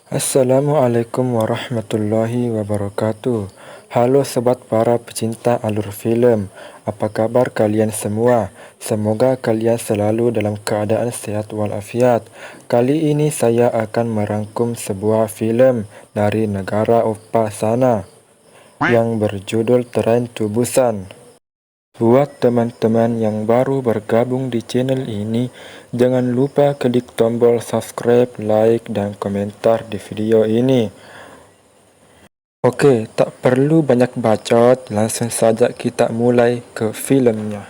Assalamualaikum warahmatullahi wabarakatuh. Halo sobat para pecinta alur film, apa kabar kalian semua? Semoga kalian selalu dalam keadaan sehat walafiat. Kali ini saya akan merangkum sebuah film dari negara Eropa sana yang berjudul Train to Busan. Buat teman-teman yang baru bergabung di channel ini, jangan lupa klik tombol subscribe, like, dan komentar di video ini. Oke, tak perlu banyak bacot, langsung saja kita mulai ke filmnya.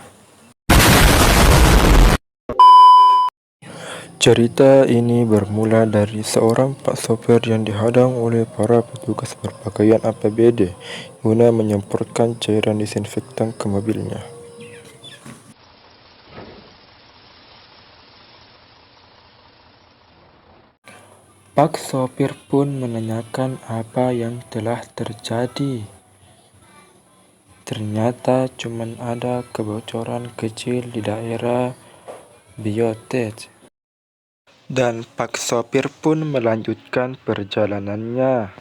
Cerita ini bermula dari seorang pak sopir yang dihadang oleh para petugas berpakaian APBD guna menyemprotkan cairan disinfektan ke mobilnya. Pak sopir pun menanyakan apa yang telah terjadi. Ternyata cuma ada kebocoran kecil di daerah biotek. Dan pak sopir pun melanjutkan perjalanannya.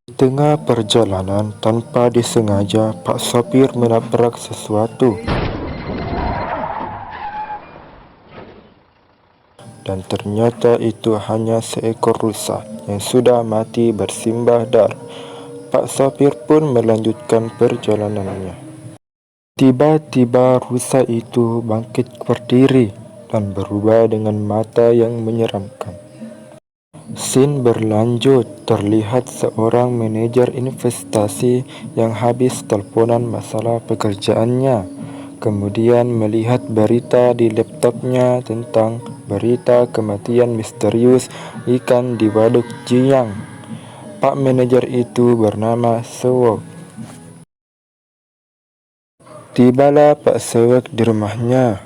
Di tengah perjalanan, tanpa disengaja, pak sopir menabrak sesuatu. Dan ternyata itu hanya seekor rusa yang sudah mati bersimbah darah. Pak sopir pun melanjutkan perjalanannya. Tiba-tiba rusa itu bangkit berdiri dan berubah dengan mata yang menyeramkan. Scene berlanjut, terlihat seorang manajer investasi yang habis teleponan masalah pekerjaannya. Kemudian melihat berita di laptopnya tentang berita kematian misterius ikan di Waduk Jiyang. Pak manajer itu bernama Sewok. Tibalah Pak Sewok di rumahnya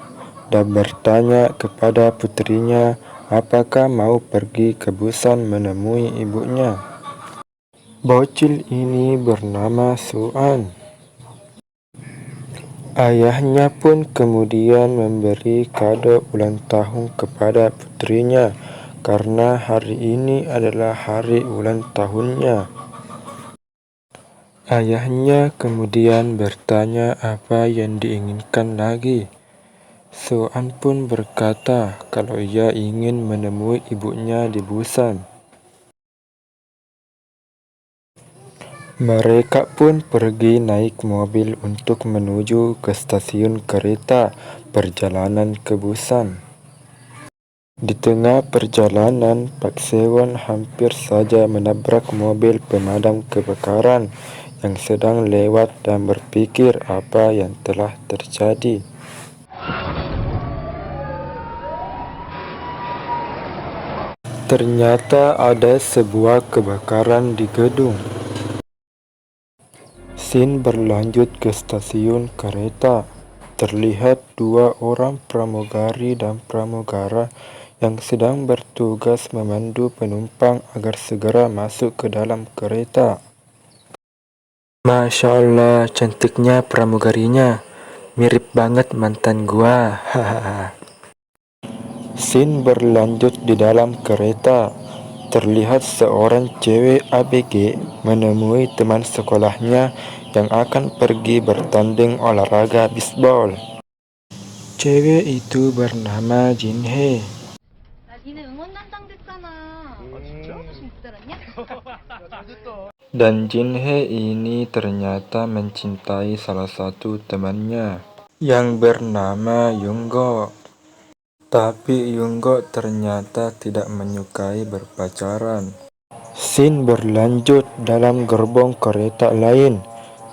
dan bertanya kepada putrinya apakah mau pergi ke Busan menemui ibunya. Bocil ini bernama Suan. Ayahnya pun kemudian memberi kado ulang tahun kepada putrinya karena hari ini adalah hari ulang tahunnya. Ayahnya kemudian bertanya apa yang diinginkan lagi. Suan pun berkata kalau ia ingin menemui ibunya di Busan. Mereka pun pergi naik mobil untuk menuju ke stasiun kereta perjalanan ke Busan. Di tengah perjalanan, Pak Sewon hampir saja menabrak mobil pemadam kebakaran yang sedang lewat dan berpikir apa yang telah terjadi. Ternyata ada sebuah kebakaran di gedung. Scene berlanjut ke stasiun kereta. Terlihat dua orang pramugari dan pramugara yang sedang bertugas memandu penumpang agar segera masuk ke dalam kereta. Masya Allah, cantiknya pramugarinya. Mirip banget mantan gua. Hahaha. Scene berlanjut di dalam kereta. Terlihat seorang cewek ABG menemui teman sekolahnya yang akan pergi bertanding olahraga bisbol. Cewek itu bernama Jinhye. 나 니네 응원단장 됐잖아. 진짜? 진짜 알았냐? Dan Jinhye ini ternyata mencintai salah satu temannya yang bernama Yoongo. Tapi Yoongo ternyata tidak menyukai berpacaran. Scene berlanjut dalam gerbong kereta lain.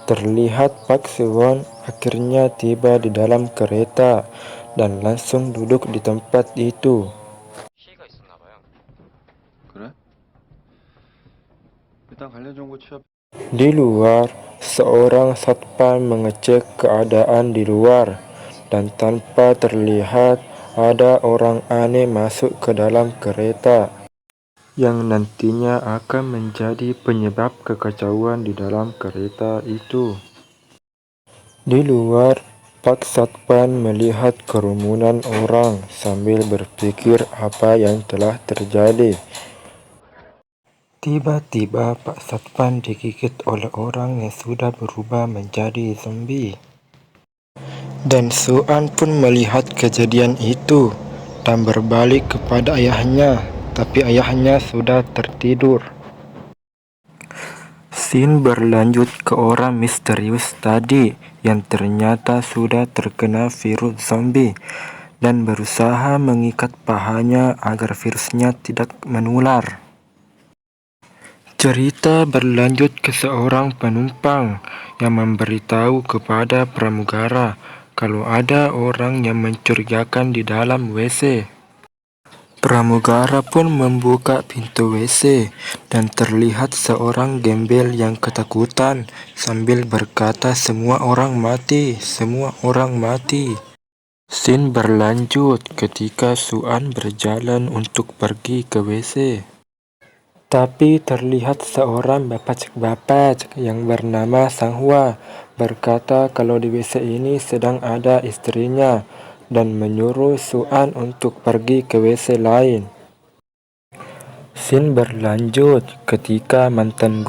Terlihat Pak Sewon akhirnya tiba di dalam kereta dan langsung duduk di tempat itu. 피해가 있었나 봐요. 그래? 일단 관련 정보 취합. Di luar, seorang satpam mengecek keadaan di luar dan tanpa terlihat ada orang aneh masuk ke dalam kereta yang nantinya akan menjadi penyebab kekacauan di dalam kereta itu. Di luar, Pak Satpan melihat kerumunan orang sambil berpikir apa yang telah terjadi. Tiba-tiba Pak Satpan digigit oleh orang yang sudah berubah menjadi zombie. Dan Suan pun melihat kejadian itu dan berbalik kepada ayahnya, tapi ayahnya sudah tertidur. Scene berlanjut ke orang misterius tadi yang ternyata sudah terkena virus zombie dan berusaha mengikat pahanya agar virusnya tidak menular. Cerita berlanjut ke seorang penumpang yang memberitahu kepada pramugara kalau ada orang yang mencurigakan di dalam WC. Pramugara pun membuka pintu WC dan terlihat seorang gembel yang ketakutan sambil berkata, "Semua orang mati, semua orang mati." Scene berlanjut ketika Suan berjalan untuk pergi ke WC. Tapi terlihat seorang bapak yang bernama Sanghua berkata kalau di WC ini sedang ada istrinya dan menyuruh Suan untuk pergi ke WC lain. Scene berlanjut ketika mantan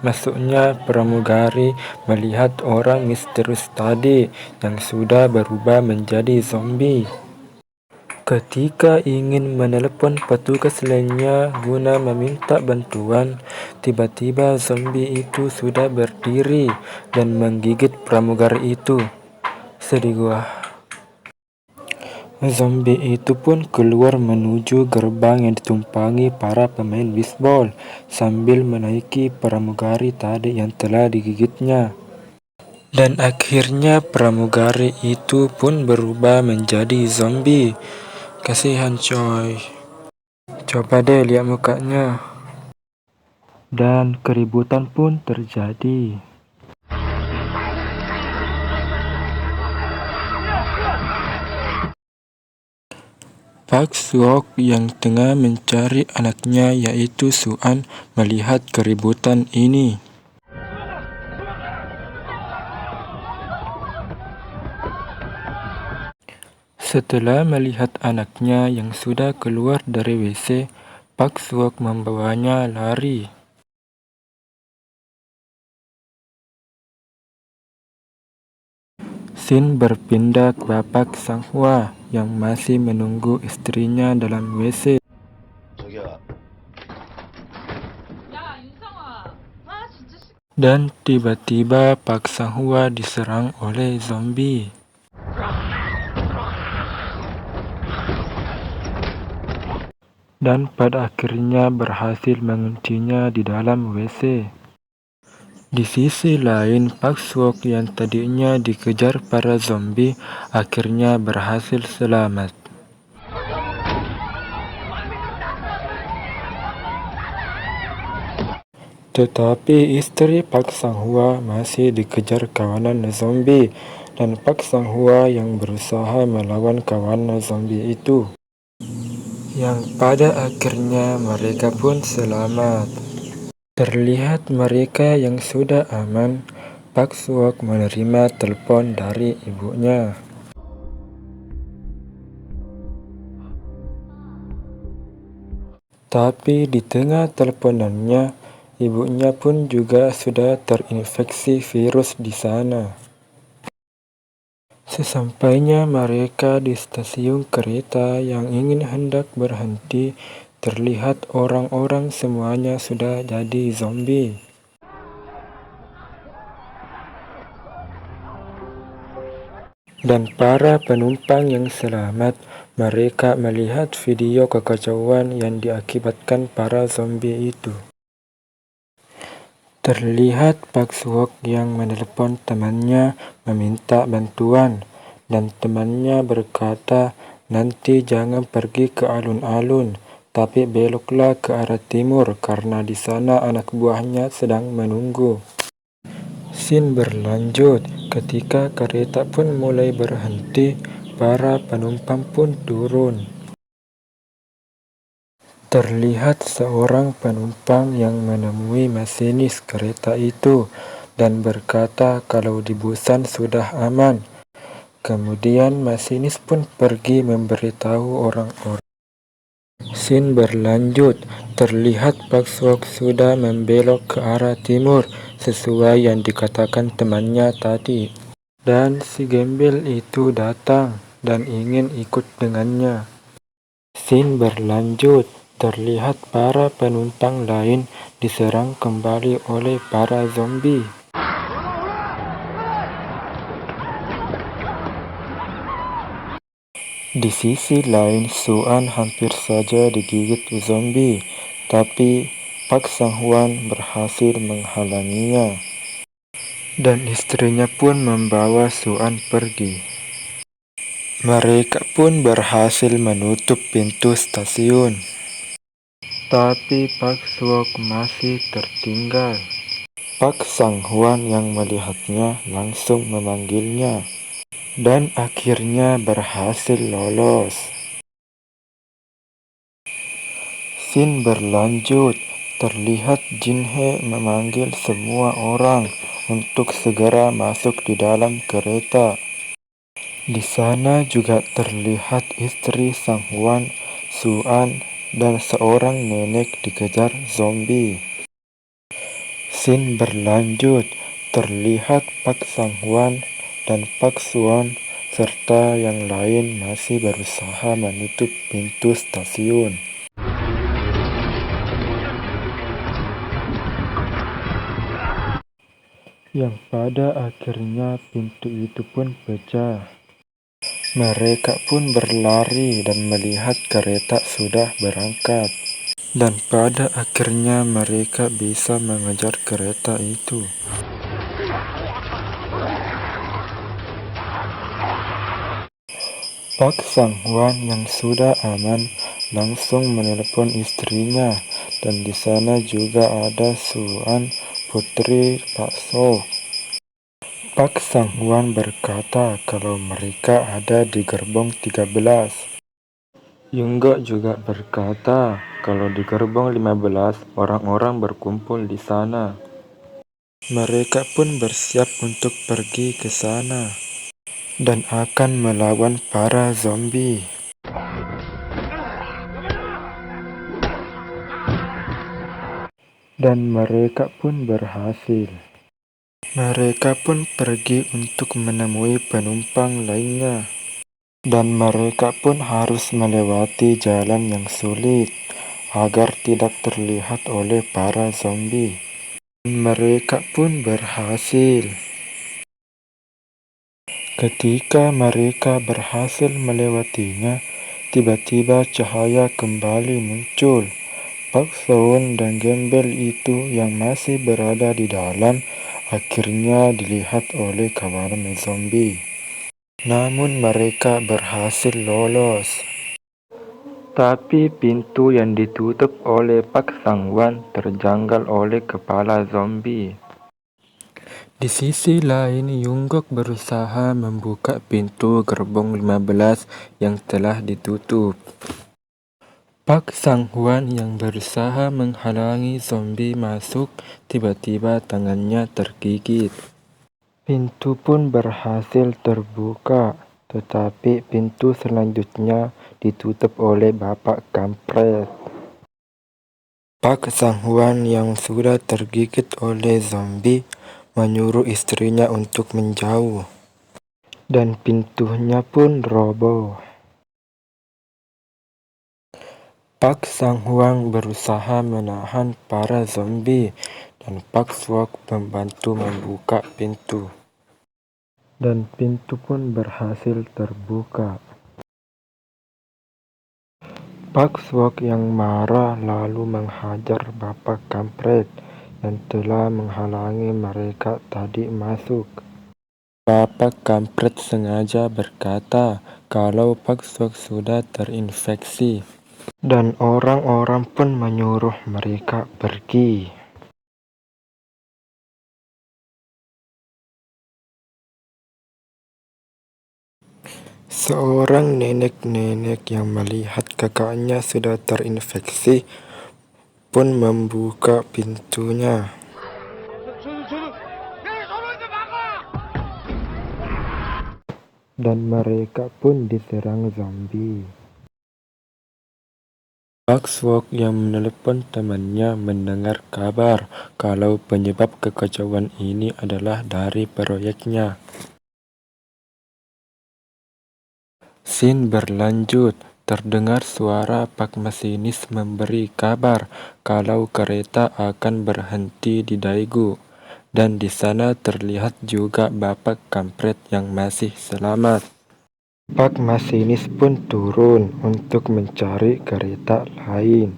maksudnya pramugari melihat orang misterius tadi yang sudah berubah menjadi zombie. Ketika ingin menelepon petugas lainnya guna meminta bantuan, tiba-tiba zombie itu sudah berdiri dan menggigit pramugari itu. Sedih gua. Zombie itu pun keluar menuju gerbang yang ditumpangi para pemain bisbol sambil menaiki pramugari tadi yang telah digigitnya. Dan akhirnya pramugari itu pun berubah menjadi zombie. Kasihan coy. Coba deh lihat mukanya. Dan keributan pun terjadi. Pak Suok yang tengah mencari anaknya yaitu Suan melihat keributan ini. Setelah melihat anaknya yang sudah keluar dari WC, Pak Suok membawanya lari. Scene berpindah ke Bapak Sanghua yang masih menunggu istrinya dalam WC. 저기야. Dan tiba-tiba Pak Sanghua diserang oleh zombie. Dan pada akhirnya berhasil menguncinya di dalam WC. Di sisi lain, Pak Suok yang tadinya dikejar para zombie akhirnya berhasil selamat. Tetapi istri Pak Sanghua masih dikejar kawanan zombie dan Pak Sanghua yang berusaha melawan kawanan zombie itu. Yang pada akhirnya mereka pun selamat. Terlihat mereka yang sudah aman, Pak Suok menerima telepon dari ibunya. Tapi di tengah teleponannya, ibunya pun juga sudah terinfeksi virus di sana. Sesampainya mereka di stasiun kereta yang hendak berhenti, terlihat orang-orang semuanya sudah jadi zombie. Dan para penumpang yang selamat, mereka melihat video kekacauan yang diakibatkan para zombie itu. Terlihat Pak Suok yang menelepon temannya meminta bantuan, dan temannya berkata, "Nanti jangan pergi ke alun-alun, tapi beloklah ke arah timur karena di sana anak buahnya sedang menunggu." Scene berlanjut ketika kereta pun mulai berhenti, para penumpang pun turun. Terlihat seorang penumpang yang menemui masinis kereta itu dan berkata kalau di Busan sudah aman. Kemudian masinis pun pergi memberitahu orang-orang. Scene berlanjut, terlihat Pak Swok sudah membelok ke arah timur sesuai yang dikatakan temannya tadi. Dan si gembel itu datang dan ingin ikut dengannya. Scene berlanjut, terlihat para penumpang lain diserang kembali oleh para zombie. Di sisi lain, Suan hampir saja digigit zombie, tapi Pak Sang-hwan berhasil menghalanginya. Dan istrinya pun membawa Suan pergi. Mereka pun berhasil menutup pintu stasiun. Tapi Pak Swok masih tertinggal. Pak Sang-hwan yang melihatnya langsung memanggilnya. Dan akhirnya berhasil lolos. Scene berlanjut, terlihat Jin-hye memanggil semua orang untuk segera masuk di dalam kereta. Di sana juga terlihat istri Sang-hwan, Suan, dan seorang nenek dikejar zombie. Scene berlanjut, terlihat Pak Sang-hwan dan Pak Suan serta yang lain masih berusaha menutup pintu stasiun. Yang pada akhirnya pintu itu pun pecah. Mereka pun berlari dan melihat kereta sudah berangkat. Dan pada akhirnya mereka bisa mengejar kereta itu. Pak Sang-hwan yang sudah aman langsung menelpon istrinya, dan di sana juga ada Suan, putri Pak So. Pak Sang-hwan berkata kalau mereka ada di gerbong 13. Yunggok juga berkata kalau di gerbong 15 orang-orang berkumpul di sana. Mereka pun bersiap untuk pergi ke sana dan akan melawan para zombie. Dan mereka pun berhasil. Mereka pun pergi untuk menemui penumpang lainnya. Dan mereka pun harus melewati jalan yang sulit agar tidak terlihat oleh para zombie. Mereka pun berhasil. Ketika mereka berhasil melewatinya, tiba-tiba cahaya kembali muncul. Pak Soon dan gembel itu yang masih berada di dalam akhirnya dilihat oleh kawanan zombie. Namun mereka berhasil lolos. Tapi pintu yang ditutup oleh Pak Sang-hwan terjanggal oleh kepala zombie. Di sisi lain, Yunggok berusaha membuka pintu gerbong 15 yang telah ditutup. Pak Sang-hwan yang berusaha menghalangi zombie masuk, tiba-tiba tangannya tergigit. Pintu pun berhasil terbuka, tetapi pintu selanjutnya ditutup oleh Bapak Kampret. Pak Sang-hwan yang sudah tergigit oleh zombie menyuruh istrinya untuk menjauh, dan pintunya pun roboh. Pak Sang-hwan berusaha menahan para zombie, dan Pak Swok membantu membuka pintu. Dan pintu pun berhasil terbuka. Pak Swok yang marah lalu menghajar Bapak Kampret yang telah menghalangi mereka tadi masuk. Bapak Kampret sengaja berkata kalau Pak Swok sudah terinfeksi, dan orang-orang pun menyuruh mereka pergi. Seorang nenek-nenek yang melihat kakaknya sudah terinfeksi pun membuka pintunya. dan mereka pun diserang zombie. Pak Swok yang menelepon temannya mendengar kabar kalau penyebab kekacauan ini adalah dari proyeknya. Scene berlanjut. Terdengar suara Pak Masinis memberi kabar kalau kereta akan berhenti di Daegu, dan di sana terlihat juga Bapak Kampret yang masih selamat. Pak Masinis pun turun untuk mencari kereta lain.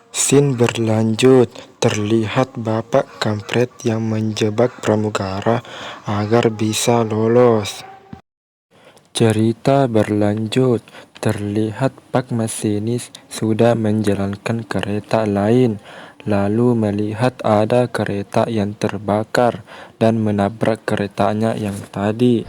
Scene berlanjut. Terlihat Bapak Kampret yang menjebak pramugara agar bisa lolos. Cerita berlanjut. Terlihat Pak Masinis sudah menjalankan kereta lain, lalu melihat ada kereta yang terbakar dan menabrak keretanya yang tadi.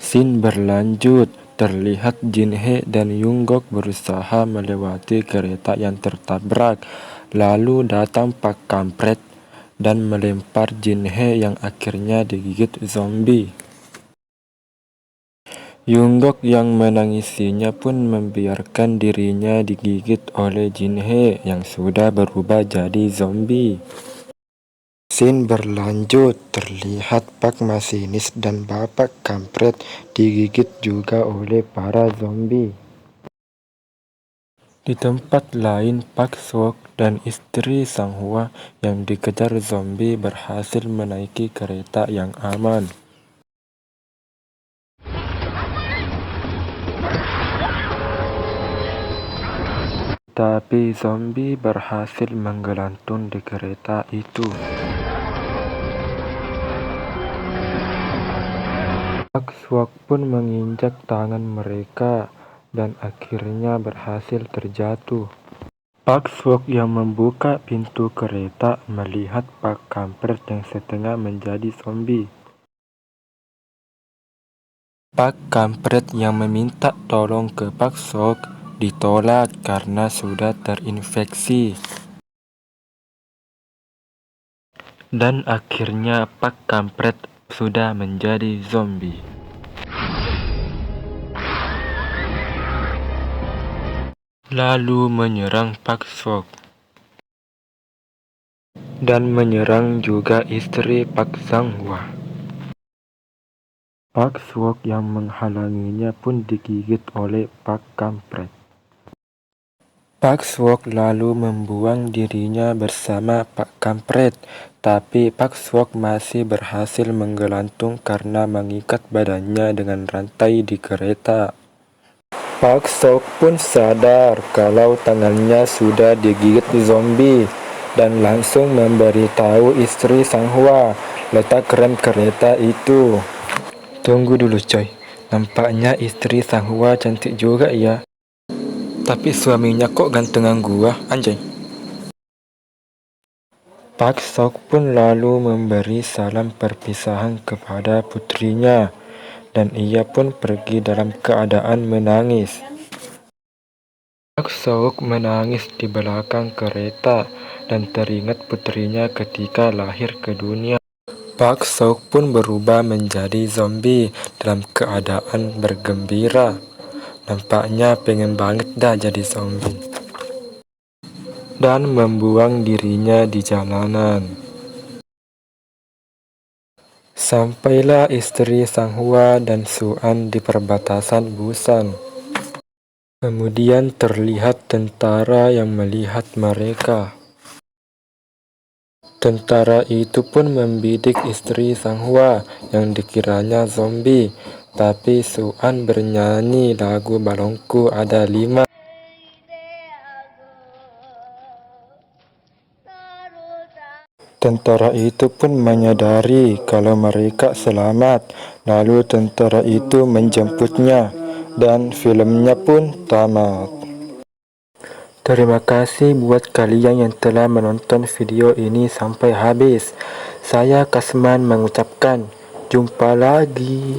Scene berlanjut. Terlihat Jinhe dan Yunggok berusaha melewati kereta yang tertabrak, lalu datang Pak Kampret dan melempar Jinhe yang akhirnya digigit zombie. Yunggok yang menangisinya pun membiarkan dirinya digigit oleh Jinhe yang sudah berubah jadi zombie. Scene berlanjut. Terlihat Pak Masinis dan Bapak Kampret digigit juga oleh para zombie. Di tempat lain, Pak Swok dan istri Sang Hwa yang dikejar zombie berhasil menaiki kereta yang aman. Tapi zombie berhasil menggelantung di kereta itu. Pak Swok pun menginjak tangan mereka dan akhirnya berhasil terjatuh. Pak Swok yang membuka pintu kereta melihat Pak Kampret yang setengah menjadi zombie. Pak Kampret yang meminta tolong ke Pak Swok ditolak karena sudah terinfeksi. Dan akhirnya Pak Kampret sudah menjadi zombie. Lalu menyerang Pak Swok dan menyerang juga istri Pak Sang Hwa. Pak Swok yang menghalanginya pun digigit oleh Pak Kampret. Pak Swok lalu membuang dirinya bersama Pak Kampret, tapi Pak Swok masih berhasil menggelantung karena mengikat badannya dengan rantai di kereta. Pak Swok pun sadar kalau tangannya sudah digigit zombie dan langsung memberitahu istri Sang Hwa letak rem kereta itu. Tunggu dulu coy, nampaknya istri Sang Hwa cantik juga ya. Tapi suaminya kok gantengan gua, anjay. Pak Swok pun lalu memberi salam perpisahan kepada putrinya, dan ia pun pergi dalam keadaan menangis. Pak Swok menangis di belakang kereta dan teringat putrinya ketika lahir ke dunia. Pak Swok pun berubah menjadi zombie dalam keadaan bergembira. Nampaknya pengen banget dah jadi zombie. Dan membuang dirinya di jalanan. Sampailah istri Sang Hwa dan Suan di perbatasan Busan. Kemudian terlihat tentara yang melihat mereka. Tentara itu pun membidik istri Sang Hwa yang dikiranya zombie, tapi Suan bernyanyi lagu Balongku Ada 5. Tentara itu pun menyadari kalau mereka selamat, lalu tentara itu menjemputnya, dan filmnya pun tamat. Terima kasih buat kalian yang telah menonton video ini sampai habis. Saya Kasman mengucapkan, jumpa lagi.